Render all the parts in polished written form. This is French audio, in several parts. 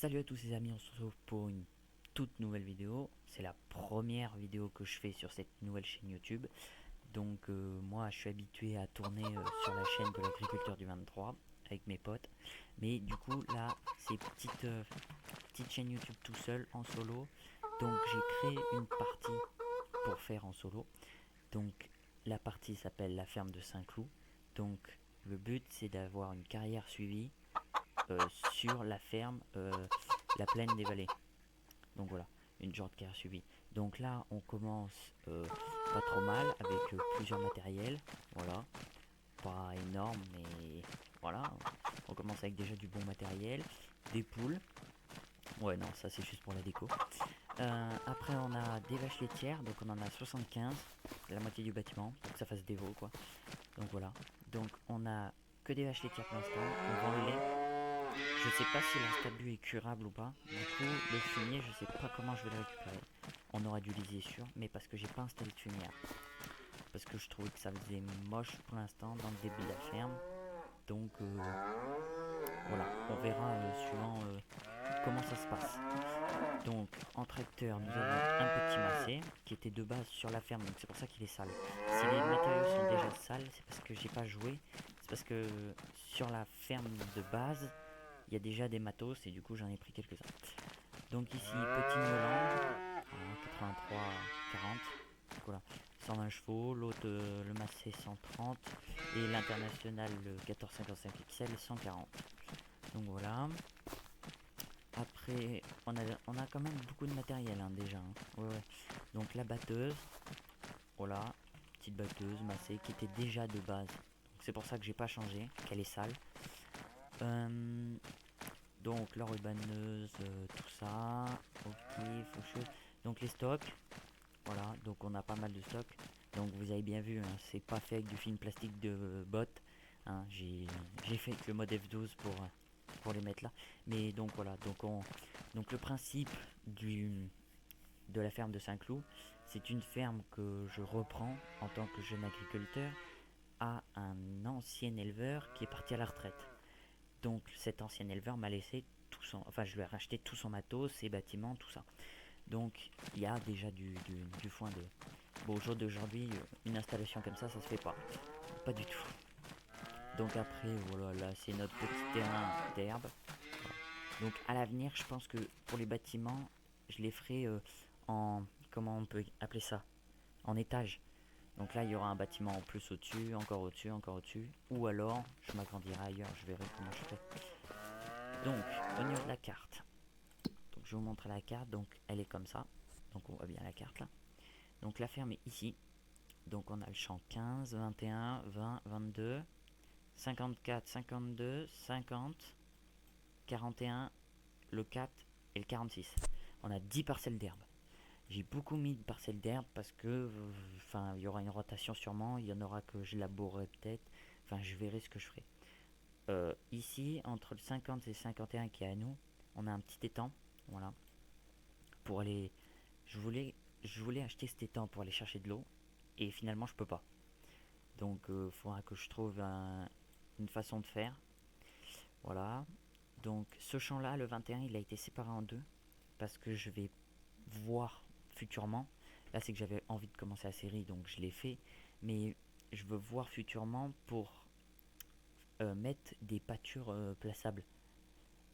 Salut à tous les amis, on se retrouve pour une toute nouvelle vidéo. C'est la première vidéo que je fais sur cette nouvelle chaîne YouTube. Donc moi je suis habitué à tourner sur la chaîne de l'agriculteur du 23 avec mes potes. Mais du coup là c'est petite chaîne YouTube tout seul en solo. Donc j'ai créé une partie pour faire en solo. Donc la partie s'appelle la ferme de Saint-Cloud. Donc le but c'est d'avoir une carrière suivie sur la ferme la plaine des vallées. Donc voilà, une genre de carrière suivie. Donc là, on commence pas trop mal avec plusieurs matériels. Voilà, pas énorme, mais voilà. On commence avec déjà du bon matériel, des poules. Ouais, non, ça c'est juste pour la déco. Après, on a des vaches laitières, donc on en a 75, la moitié du bâtiment, pour que ça fasse des veaux quoi. Donc voilà. Donc on a que des vaches laitières pour l'instant. On vend le lait. Je sais pas si l'instabu est curable ou pas. Du coup, le fumier, je sais pas comment je vais le récupérer. On aura dû liser sûr, mais parce que j'ai pas installé de fumière. Parce que je trouvais que ça faisait moche pour l'instant dans le début de la ferme. Donc voilà, on verra suivant comment ça se passe. Donc en tracteur, nous avons un petit massé qui était de base sur la ferme, donc c'est pour ça qu'il est sale. Si les matériaux sont déjà sales, c'est parce que j'ai pas joué. C'est parce que sur la ferme de base, il y a déjà des matos et du coup j'en ai pris quelques-uns. Donc ici, petit Meuland, 83-40, voilà, 120 chevaux, l'autre le Massé 130 et l'international le 1455 XL 140. Donc voilà. Après, on a quand même beaucoup de matériel déjà. Hein. Ouais, ouais. Donc la batteuse, voilà, petite batteuse Massé qui était déjà de base. C'est pour ça que j'ai pas changé, qu'elle est sale. Euh, Donc la rubaneuse, tout ça, ok, faucheuse. Donc les stocks, voilà, donc on a pas mal de stocks. Donc vous avez bien vu, hein, c'est pas fait avec du film plastique de bottes. Hein, j'ai fait avec le mode F12 pour les mettre là. Mais donc voilà, donc le principe de la ferme de Saint-Cloud, c'est une ferme que je reprends en tant que jeune agriculteur à un ancien éleveur qui est parti à la retraite. Donc cet ancien éleveur m'a laissé tout son... Enfin, je lui ai racheté tout son matos, ses bâtiments, tout ça. Donc il y a déjà du foin de... Bon, au jour d'aujourd'hui, une installation comme ça se fait pas. Pas du tout. Donc après, voilà, là c'est notre petit terrain d'herbe. Donc à l'avenir, je pense que pour les bâtiments, je les ferai en... Comment on peut appeler ça? En étage. Donc là, il y aura un bâtiment en plus au-dessus, encore au-dessus, encore au-dessus. Ou alors, je m'agrandirai ailleurs, je verrai comment je fais. Donc, au niveau de la carte, donc je vous montre la carte, donc elle est comme ça. Donc on voit bien la carte là. Donc la ferme est ici. Donc on a le champ 15, 21, 20, 22, 54, 52, 50, 41, le 4 et le 46. On a 10 parcelles d'herbe. J'ai beaucoup mis de parcelles d'herbe parce que enfin il y aura une rotation sûrement, il y en aura que je labourerai peut-être. Enfin je verrai ce que je ferai. Ici, entre le 50 et le 51 qui est à nous, on a un petit étang. Voilà. Pour aller. Je voulais, je voulais acheter cet étang pour aller chercher de l'eau. Et finalement, je peux pas. Donc, il faudra que je trouve une façon de faire. Voilà. Donc, ce champ-là, le 21, il a été séparé en deux. Parce que je vais voir futurement. Là, c'est que j'avais envie de commencer la série, donc je l'ai fait. Mais je veux voir futurement pour mettre des pâtures plaçables.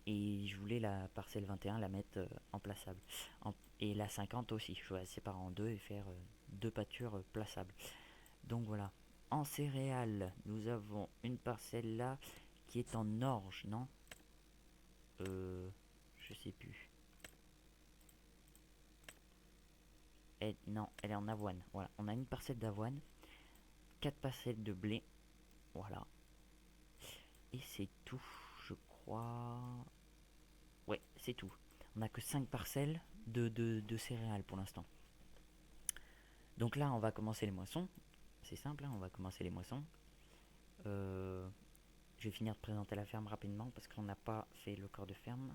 Et je voulais la parcelle 21 la mettre en plaçable. Et la 50 aussi. Je voulais la séparer en deux et faire deux pâtures plaçables. Donc voilà. En céréales, nous avons une parcelle là qui est en orge, non Je sais plus. Non, elle est en avoine. Voilà. On a une parcelle d'avoine, quatre parcelles de blé. Voilà. Et c'est tout, je crois. Ouais, c'est tout. On n'a que 5 parcelles de céréales pour l'instant. Donc là, on va commencer les moissons. C'est simple, hein, on va commencer les moissons. Je vais finir de présenter la ferme rapidement parce qu'on n'a pas fait le corps de ferme.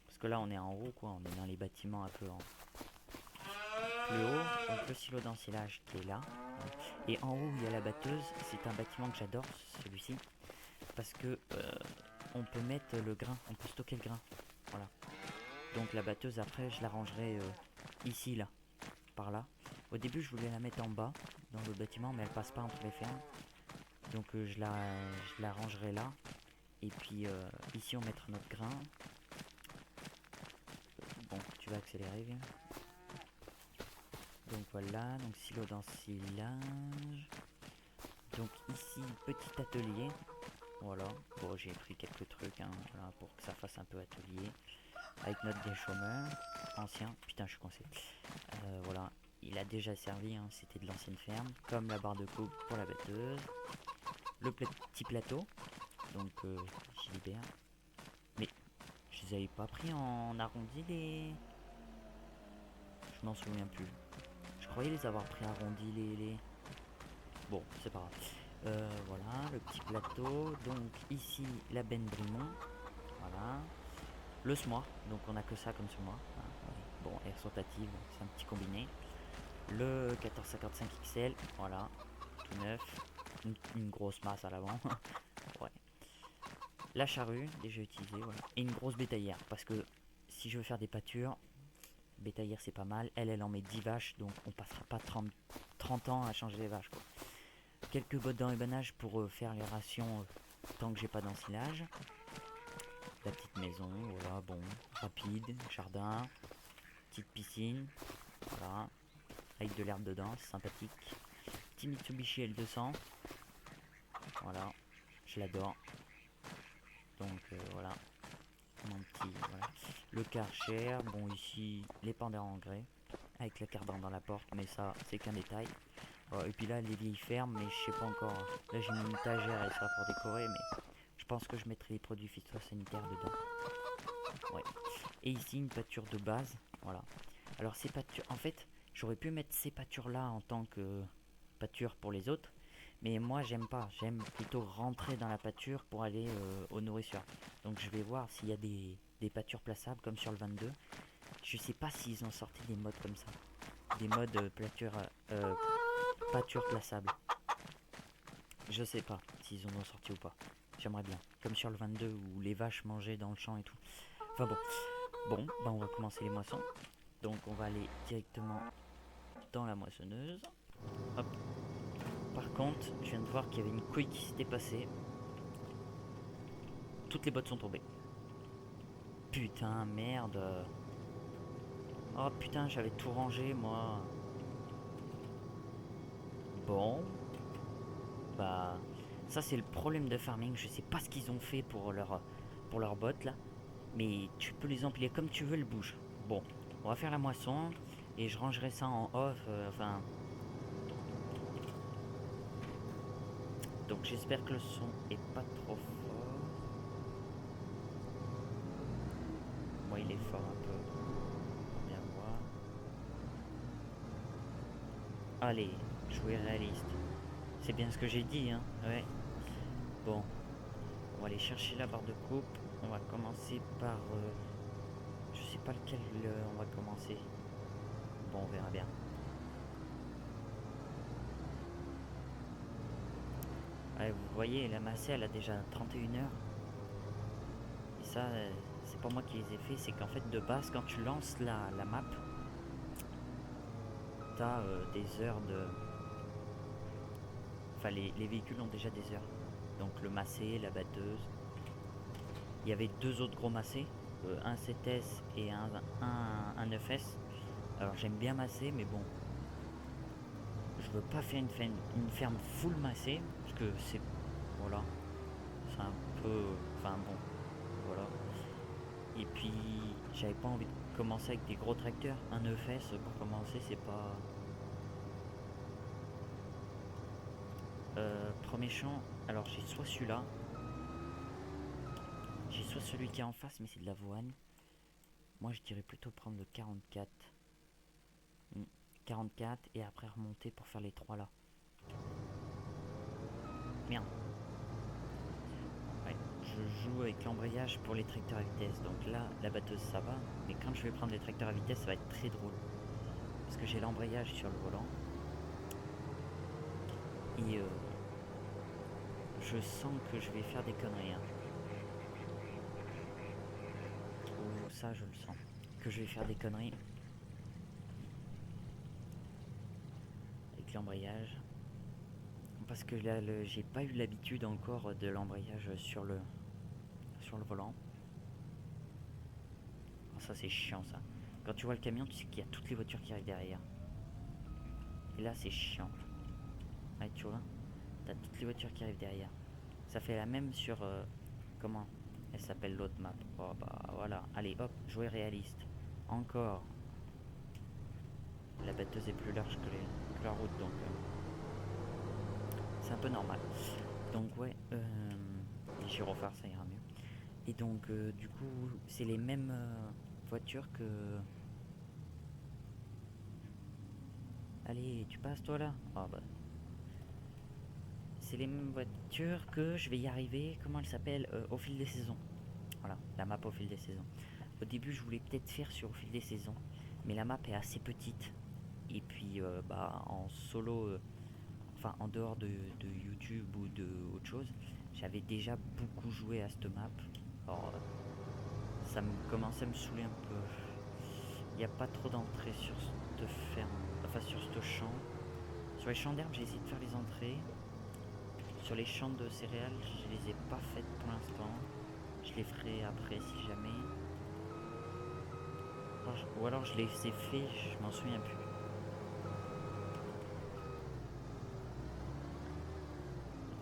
Parce que là, on est en haut, quoi. On est dans les bâtiments un peu en plus haut. Donc le silo d'ensilage qui est là. Et en haut, il y a la batteuse. C'est un bâtiment que j'adore, celui-ci. Parce que on peut mettre le grain, on peut stocker le grain. Voilà. Donc la batteuse après je la rangerai ici là, par là. Au début je voulais la mettre en bas dans le bâtiment mais elle passe pas entre les fermes. Donc je la rangerai là. Et puis ici on mettra notre grain. Bon, tu vas accélérer, viens. Donc voilà, donc silo d'ensilage. Donc ici, petit atelier. Voilà, bon j'ai pris quelques trucs hein, voilà, pour que ça fasse un peu atelier. Avec notre déchômeur ancien. Putain, je suis coincé. Voilà, il a déjà servi, hein, c'était de l'ancienne ferme. Comme la barre de coupe pour la batteuse. Le petit plateau. Donc j'y libère. Mais je les avais pas pris en arrondi les... Je m'en souviens plus. Je croyais les avoir pris arrondis les... Bon, c'est pas grave. Voilà, le petit plateau. Donc ici, la benne Brimont. Voilà. Le semoir. Donc on a que ça comme semoir. Hein, ouais. Bon, air rotative, c'est un petit combiné. Le 1455 XL. Voilà. Tout neuf. Une grosse masse à l'avant. Ouais. La charrue, déjà utilisée. Voilà. Et une grosse bétaillère. Parce que si je veux faire des pâtures, bétaillère c'est pas mal. Elle en met 10 vaches. Donc on passera pas 30 ans à changer les vaches, quoi. Quelques bottes d'enébannage pour faire les rations tant que j'ai pas d'ensilage. La petite maison, voilà, bon, rapide, jardin, petite piscine, voilà, avec de l'herbe dedans, c'est sympathique. Petit Mitsubishi L200, voilà, je l'adore. Donc voilà, mon petit, voilà. Le Karcher, bon ici, les pendants en grès, avec la cardin dans la porte, mais ça, c'est qu'un détail. Et puis là, les vieilles fermes, mais je sais pas encore. Là, j'ai mis une étagère, elle sera pour décorer, mais je pense que je mettrai les produits phytosanitaires dedans. Ouais. Et ici, une pâture de base. Voilà. Alors, ces pâtures, en fait, j'aurais pu mettre ces pâtures-là en tant que pâture pour les autres. Mais moi, j'aime pas. J'aime plutôt rentrer dans la pâture pour aller aux nourrisseurs. Donc, je vais voir s'il y a des pâtures plaçables comme sur le 22. Je sais pas s'ils ont sorti des modes comme ça. Des modes pâture plaçable. Je sais pas s'ils en ont sorti ou pas. J'aimerais bien. Comme sur le 22 où les vaches mangeaient dans le champ et tout. Enfin bon. Bon, bah on va commencer les moissons. Donc on va aller directement dans la moissonneuse. Hop. Par contre, je viens de voir qu'il y avait une couille qui s'était passée. Toutes les bottes sont tombées. Putain, merde. Oh putain, j'avais tout rangé moi. Bon. Bah, ça c'est le problème de farming. Je sais pas ce qu'ils ont fait pour leurs bottes là. Mais tu peux les empiler comme tu veux, le bouge. Bon, on va faire la moisson. Et je rangerai ça en off. Enfin. Donc j'espère que le son est pas trop fort. Moi il est fort un peu. On va bien voir. Allez, jouer réaliste. C'est bien ce que j'ai dit, hein. Ouais. Bon. On va aller chercher la barre de coupe. On va commencer par... je sais pas lequel on va commencer. Bon, on verra bien. Ouais, vous voyez, la massée, elle a déjà 31 heures. Et ça, c'est pas moi qui les ai fait. C'est qu'en fait, de base, quand tu lances la map, t'as des heures de... Enfin, les véhicules ont déjà des heures. Donc le massé, la batteuse. Il y avait deux autres gros massés. Un 7S et un 9S. Alors j'aime bien masser, mais bon. Je veux pas faire une ferme full massée. Parce que c'est... Voilà. C'est un peu... Enfin bon. Voilà. Et puis, j'avais pas envie de commencer avec des gros tracteurs. Un 9S pour commencer, c'est pas... Premier champ, alors j'ai soit celui-là, j'ai soit celui qui est en face, mais c'est de l'avoine. Moi je dirais plutôt prendre le 44. 44 et après remonter pour faire les trois là. Merde. Ouais, je joue avec l'embrayage pour les tracteurs à vitesse. Donc là, la batteuse ça va, mais quand je vais prendre les tracteurs à vitesse, ça va être très drôle. Parce que j'ai l'embrayage sur le volant. Et je sens que je vais faire des conneries. Hein. Oh, ça je le sens. que je vais faire des conneries avec l'embrayage. Parce que là, j'ai pas eu l'habitude encore de l'embrayage sur le volant. Alors ça c'est chiant ça. Quand tu vois le camion, tu sais qu'il y a toutes les voitures qui arrivent derrière. Et là c'est chiant. Ouais, tu vois, t'as toutes les voitures qui arrivent derrière. Ça fait la même sur... comment elle s'appelle l'autre map? Oh bah voilà. Allez hop, jouer réaliste. Encore. La batteuse est plus large que la route, donc c'est un peu normal. Donc ouais, les gyrophares ça ira mieux. Et donc du coup c'est les mêmes voitures que... Allez, tu passes toi là? Oh bah. C'est les mêmes voitures que je vais y arriver, comment elle s'appelle, au fil des saisons. Voilà, la map au fil des saisons. Au début je voulais peut-être faire sur au fil des saisons, mais la map est assez petite. Et puis bah en solo, enfin en dehors de YouTube ou de autre chose, j'avais déjà beaucoup joué à cette map. Alors ça me commençait à me saouler un peu. Il n'y a pas trop d'entrées sur cette ferme, enfin sur ce champ. Sur les champs d'herbe j'ai essayé de faire les entrées. Sur les champs de céréales je les ai pas faites pour l'instant. Je les ferai après si jamais. Ou alors je les ai fait, je m'en souviens plus.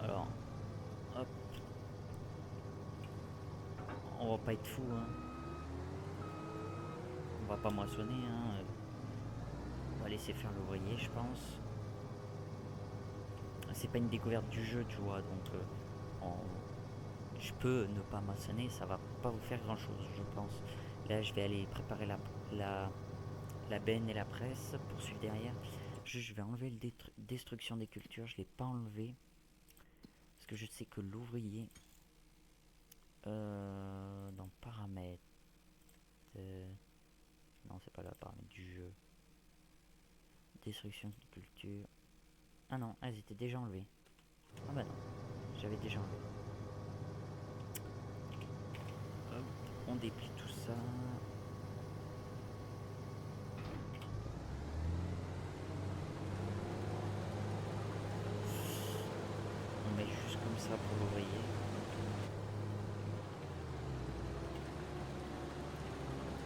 Alors, hop. On va pas être fou, hein. On va pas moissonner, hein. On va laisser faire l'ouvrier, je pense. C'est pas une découverte du jeu, tu vois, donc je peux ne pas moissonner, ça va pas vous faire grand chose, je pense. Là, je vais aller préparer la benne et la presse pour suivre derrière. Je vais enlever le destruction des cultures, je l'ai pas enlevé. Parce que je sais que l'ouvrier, dans paramètres, non c'est pas le paramètre du jeu, destruction de culture, ah non, elles étaient déjà enlevées. Ah bah non, j'avais déjà enlevé. Hop, on déplie tout ça. On met juste comme ça pour l'ouvrier.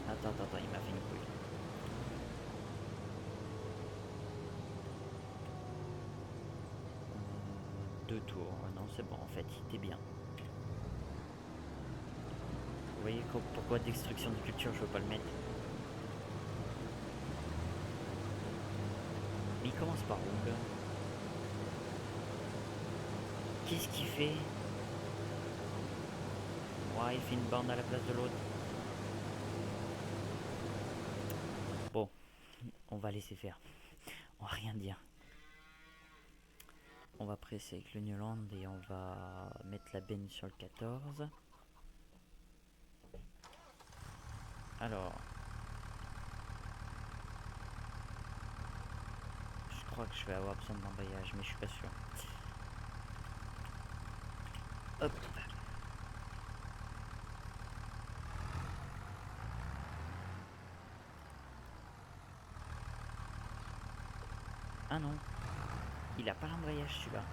Attends, il m'a fait une couille. Deux tours, non c'est bon en fait, il était bien. Vous voyez pourquoi destruction de culture je veux pas le mettre. Mais il commence par où là? Qu'est-ce qu'il fait? Ouais, il fait une bande à la place de l'autre. Bon, on va laisser faire. On va rien dire. On va presser avec le Newland et on va mettre la benne sur le 14. Alors, je crois que je vais avoir besoin d'embrayage, mais je suis pas sûr. Hop. Ah non, il a pas l'embrayage celui-là.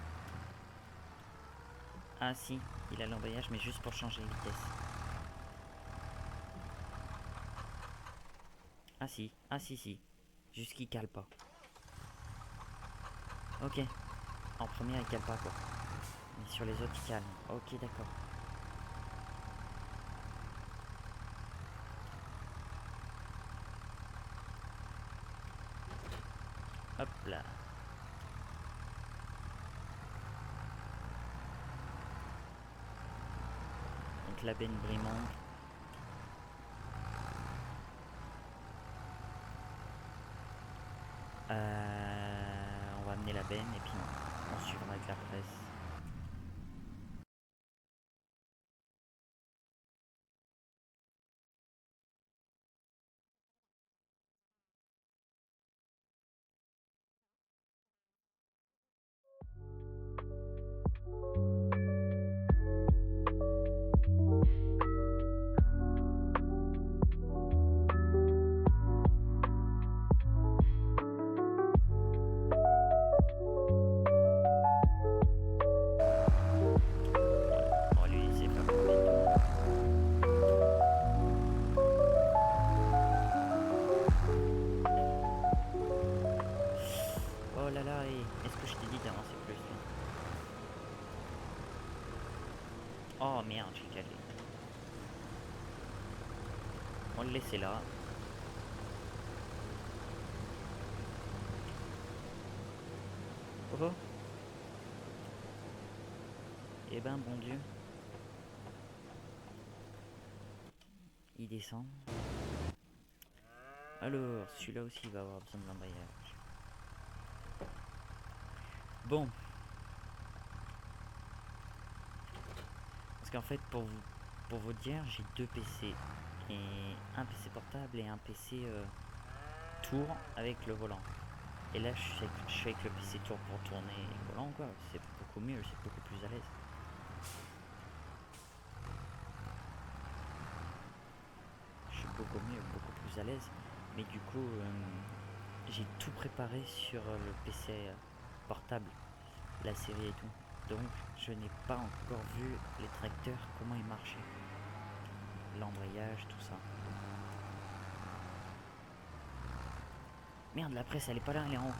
Ah si, il a l'embrayage, mais juste pour changer de vitesse. Ah si. Juste qu'il cale pas. Ok. En première, il cale pas quoi. Mais sur les autres, il cale. Ok, d'accord. Hop là. Donc la benne Brimont. On va amener la benne et puis on suivra avec la presse. On va le laisser là. Oh oh. Eh ben bon Dieu. Il descend. Alors, celui-là aussi il va avoir besoin de l'embrayage. Bon. Parce qu'en fait, pour vous dire, j'ai deux PC. Et un PC portable et un PC tour avec le volant. Et là, je suis avec le PC tour pour tourner le volant, quoi. C'est beaucoup mieux, c'est beaucoup plus à l'aise. Je suis beaucoup mieux, beaucoup plus à l'aise. Mais du coup, j'ai tout préparé sur le PC portable, la série et tout. Donc, je n'ai pas encore vu les tracteurs, comment ils marchaient. L'embrayage, tout ça. Merde, la presse, elle est pas là, elle est en haut.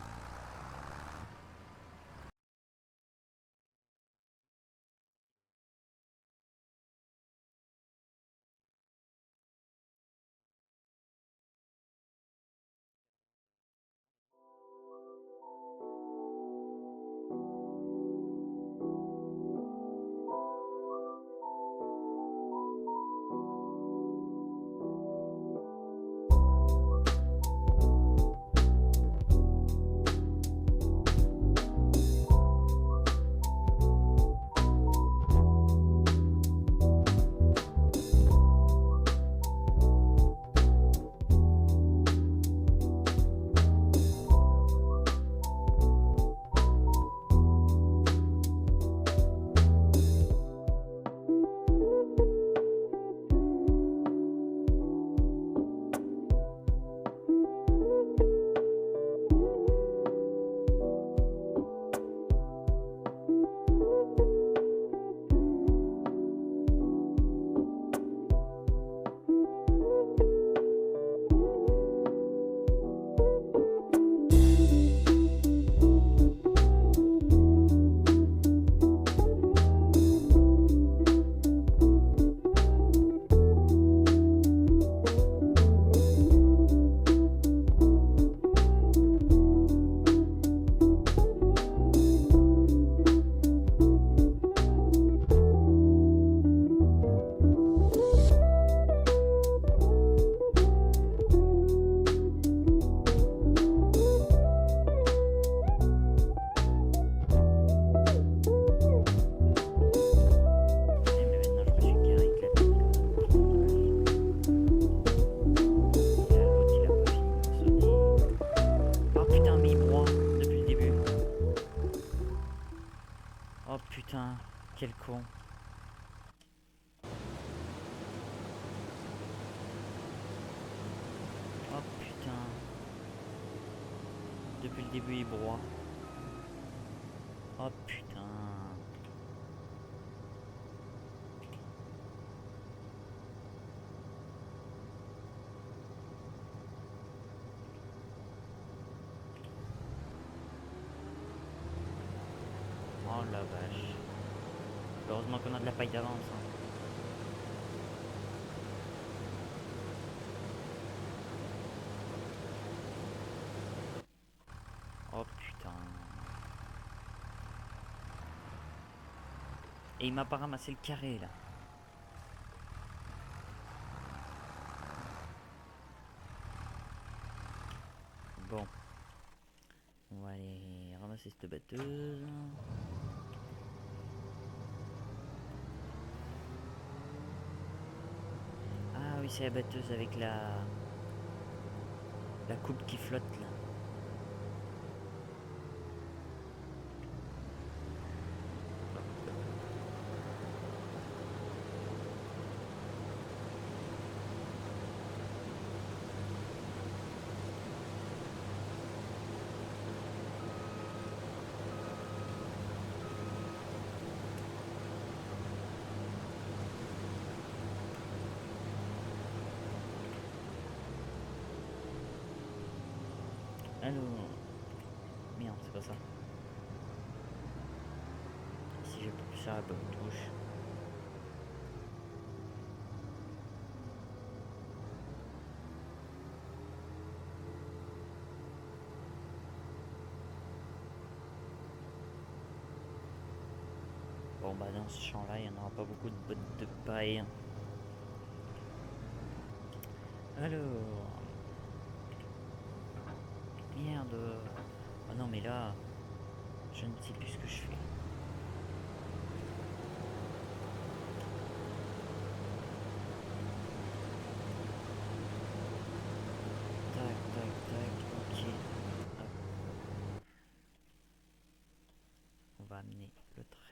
Putain, quel con. Oh putain. Depuis le début il broie. Oh putain. Oh la vache. Heureusement qu'on a de la paille d'avance. Hein. Oh putain. Et il m'a pas ramassé le carré là. Bon. On va aller ramasser cette batteuse. Ah oui, c'est la batteuse avec la coupe qui flotte là. Alors... Merde, c'est pas ça. Si j'appuie sur la bonne touche. Bon bah dans ce champ là il n'y en aura pas beaucoup de bottes de paille. Alors... Merde. Oh non mais là... Je ne sais plus ce que je fais. Tac, tac, tac, ok. Hop. On va amener le tracteur.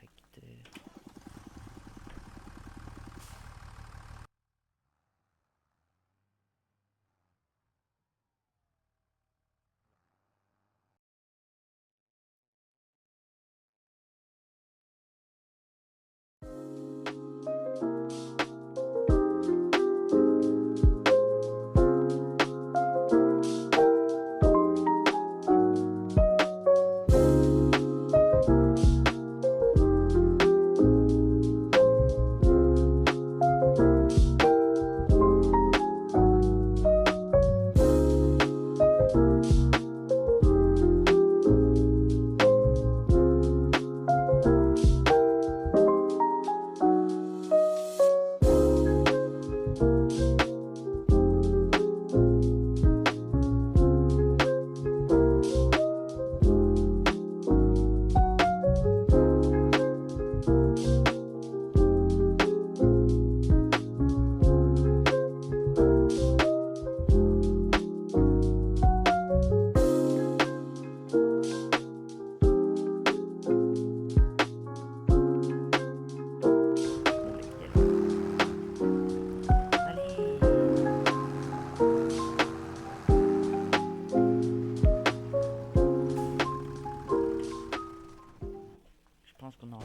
Je pense qu'on n'aura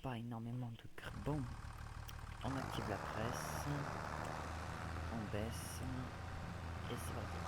pas énormément de bon. On active la presse, on baisse et c'est parti.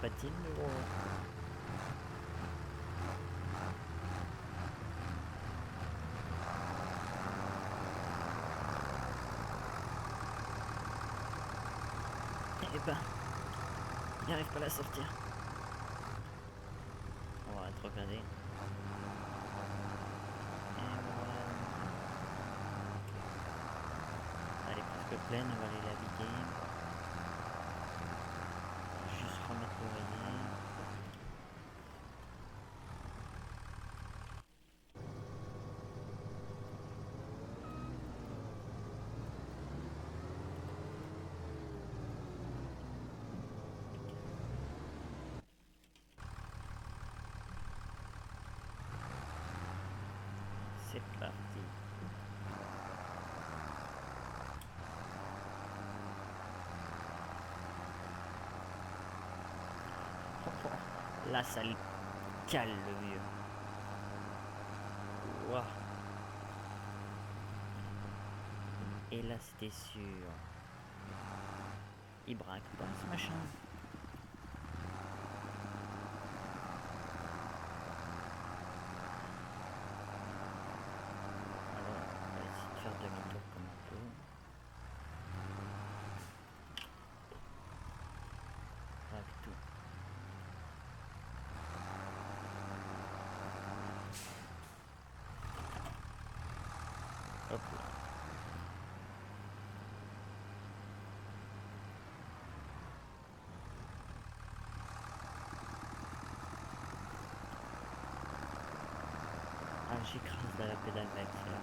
Patine le gros. Eh ben, il n'arrive pas à la sortir. On va te regarder. Et voilà. Elle est presque pleine, on va aller la vider. Juste remettre l'oreiller. C'est parti. Là, ça le cale le vieux. Ouah. Et là, c'était sûr. Il braque pas ce machin. Alors, on va essayer de faire demi-tour comme on peut. Braque tout. Hop là. Ah, j'écrase dans la pédale d'accélérateur.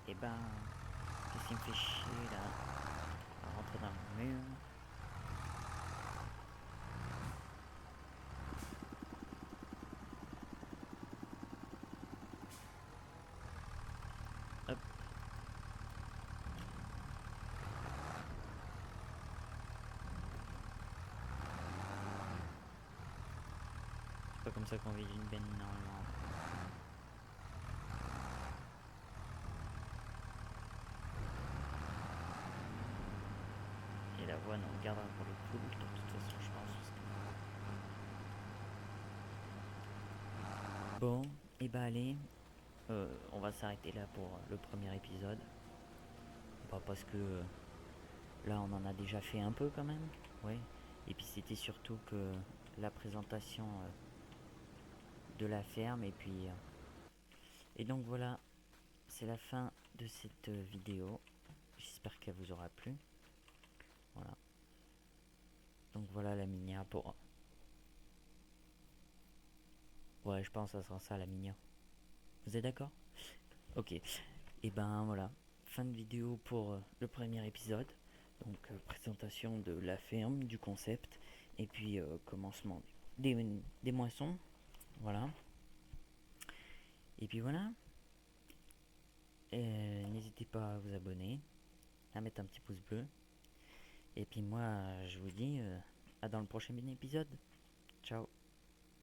Et ben, qu'est-ce qui me fait chier là? On va rentrer dans le mur. Hop. C'est pas comme ça qu'on vide une benne normalement. Et la voie, on regardera pour le coup, de toute façon, je pense. Bon, et bah allez, on va s'arrêter là pour le premier épisode. Bah, parce que là, on en a déjà fait un peu quand même. Ouais. Et puis c'était surtout que la présentation de la ferme. Et puis et donc voilà, c'est la fin de cette vidéo. J'espère qu'elle vous aura plu. Voilà. Donc voilà la Minia pour... Ouais, je pense que ça sera ça la Minia. Vous êtes d'accord? Ok. Et ben voilà. fin de vidéo pour le premier épisode. Donc présentation de la ferme, du concept, et puis commencement des moissons. Voilà. Et puis voilà. N'hésitez pas à vous abonner, à mettre un petit pouce bleu. Et puis moi, je vous dis à dans le prochain épisode. Ciao.